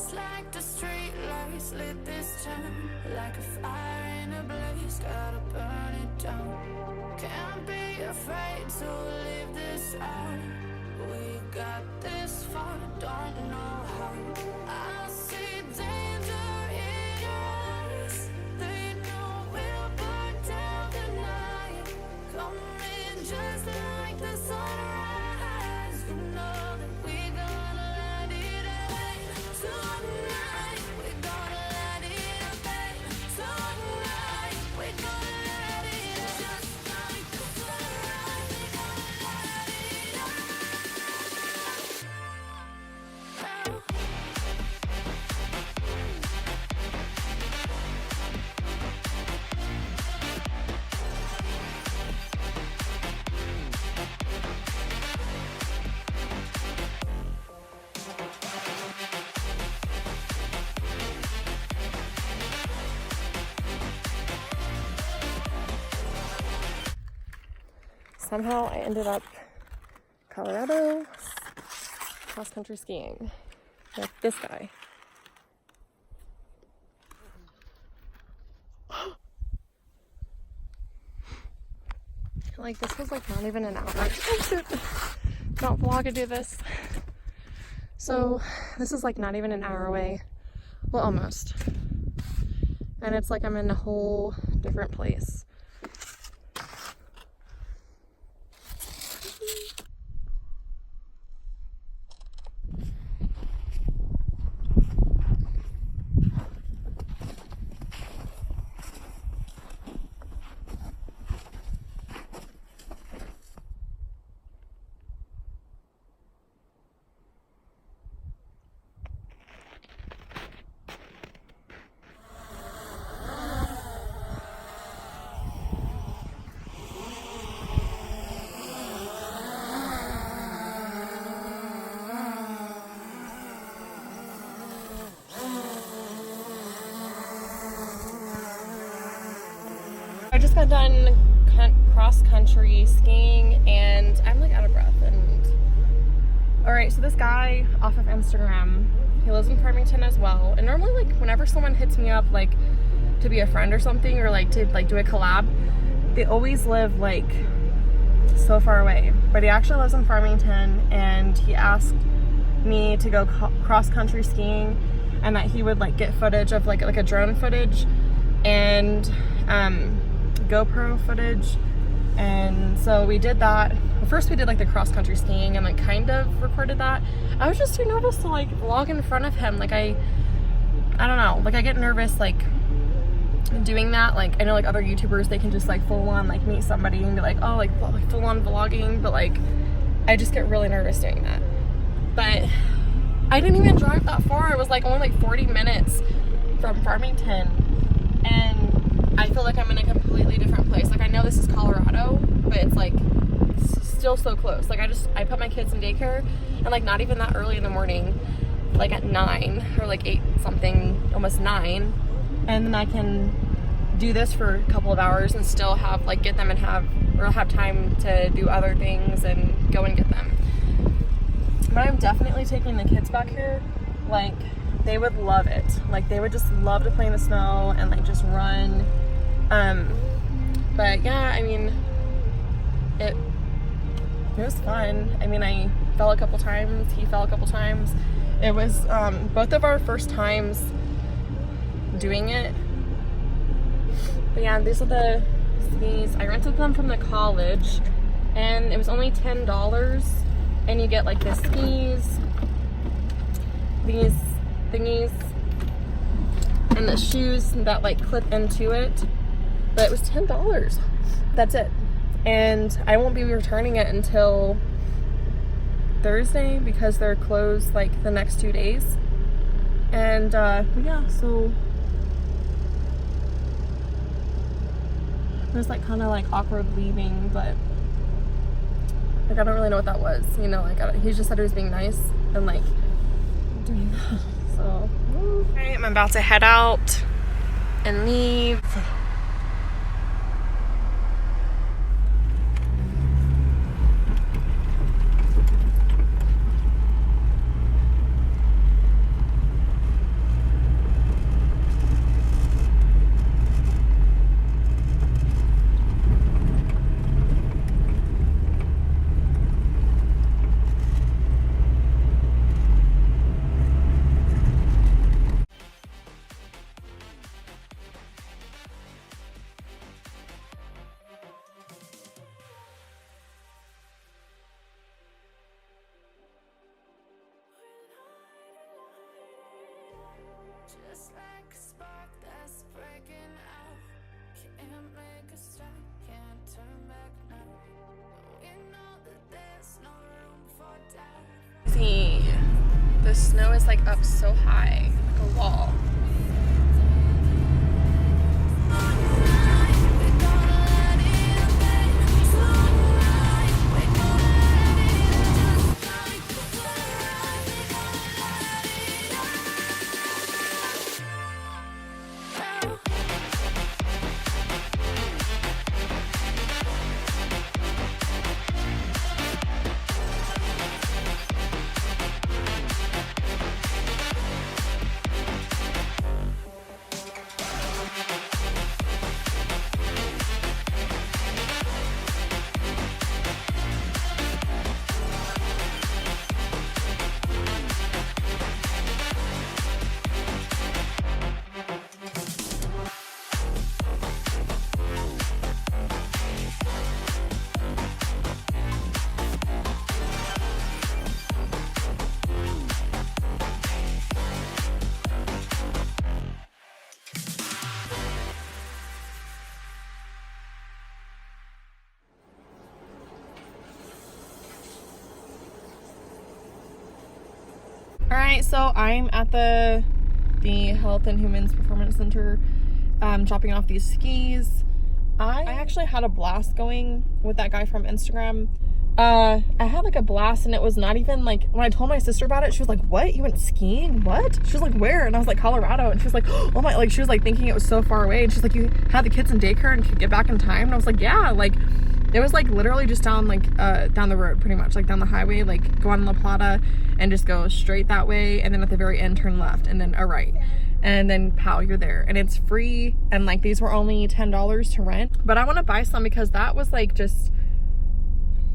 Just like the street lights lit this town, like a fire in a blaze, gotta burn it down. Can't be afraid to leave this out. We got this far, don't know how. I see danger in your eyes. They know we'll burn down the night. Coming just like the sunrise. You know that we gonna let it rain tonight. We gonna let it rain tonight. We gonna let it just like the sunrise. We gonna let it rain. Somehow I ended up Colorado cross-country skiing with this guy. Like, this was like not even an hour. Don't vlog to do this. So this is like not even an hour away. Well, almost. And it's like I'm in a whole different place. I just got done cross-country skiing and I'm like out of breath. And alright, so this guy off of Instagram, he lives in Farmington as well, and normally like whenever someone hits me up like to be a friend or something, or like to like do a collab, they always live like so far away. But he actually lives in Farmington, and he asked me to go cross-country skiing and that he would like get footage of like a drone footage and GoPro footage. And so we did that. Well, first we did like the cross-country skiing and like kind of recorded that. I was just too nervous to like vlog in front of him. Like I don't know, like I get nervous like doing that. Like I know like other YouTubers, they can just like full on like meet somebody and be like, oh, like full on vlogging, but like I just get really nervous doing that. But I didn't even drive that far. It was like only like 40 minutes from Farmington, and I feel like I'm in a completely different place. Like I know this is Colorado, but it's like still so close. Like I put my kids in daycare, and like not even that early in the morning, like at 9 or like 8 something, almost 9, and then I can do this for a couple of hours and still have like get them and have time to do other things and go and get them. But I'm definitely taking the kids back here. Like they would love it. Like they would just love to play in the snow and like just run. But yeah, I mean, it was fun. I mean, I fell a couple times, he fell a couple times. It was both of our first times doing it. But yeah, these are the skis. I rented them from the college, and it was only $10, and you get like the skis, these thingies, and the shoes that like clip into it. But it was $10. That's it. And I won't be returning it until Thursday because they're closed like the next 2 days. And yeah, so it was like kind of like awkward leaving, but like I don't really know what that was, you know, like he just said he was being nice and like doing that. So okay, I'm about to head out and leave. Just like a spark that's breaking out. Can't make a stop, can't turn back now. We know that there's no room for doubt. See, the snow is like up so high, like a wall. Alright, so I'm at the Health and Humans Performance Center, dropping off these skis. I actually had a blast going with that guy from Instagram. I had like a blast, and it was not even like, when I told my sister about it, she was like, what? You went skiing? What? She was like, where? And I was like, Colorado. And she was like, oh my, like she was like thinking it was so far away. And she's like, you had the kids in daycare and could get back in time? And I was like, yeah, like it was like literally just down like down the road, pretty much like down the highway, like go on La Plata and just go straight that way, and then at the very end turn left and then a right, and then pow, you're there, and it's free. And like these were only $10 to rent, but I want to buy some because that was like just,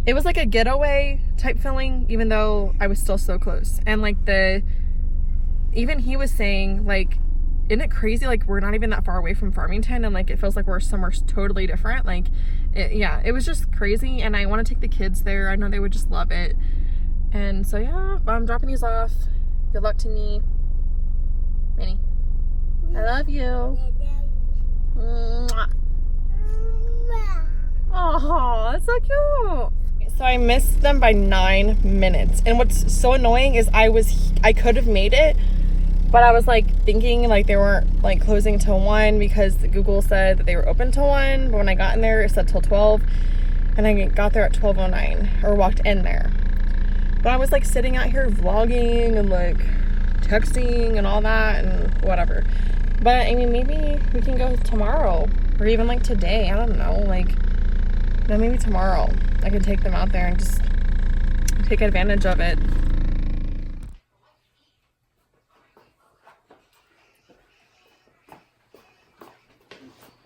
it was like a getaway type feeling, even though I was still so close. And like even he was saying like, isn't it crazy, like we're not even that far away from Farmington, and like it feels like we're somewhere totally different. Like yeah, it was just crazy, and I want to take the kids there. I know they would just love it. And so yeah, I'm dropping these off. Good luck to me, Minnie. I love you. Mwah. Oh, that's so cute. So I missed them by 9 minutes, and what's so annoying is I could have made it, but I was like thinking like they weren't like closing till 1 because Google said that they were open till 1, but when I got in there it said till 12, and I got there at 12:09, or walked in there. But I was like sitting out here vlogging and like texting and all that and whatever. But I mean, maybe we can go tomorrow, or even like today, I don't know, like no, maybe tomorrow I can take them out there and just take advantage of it.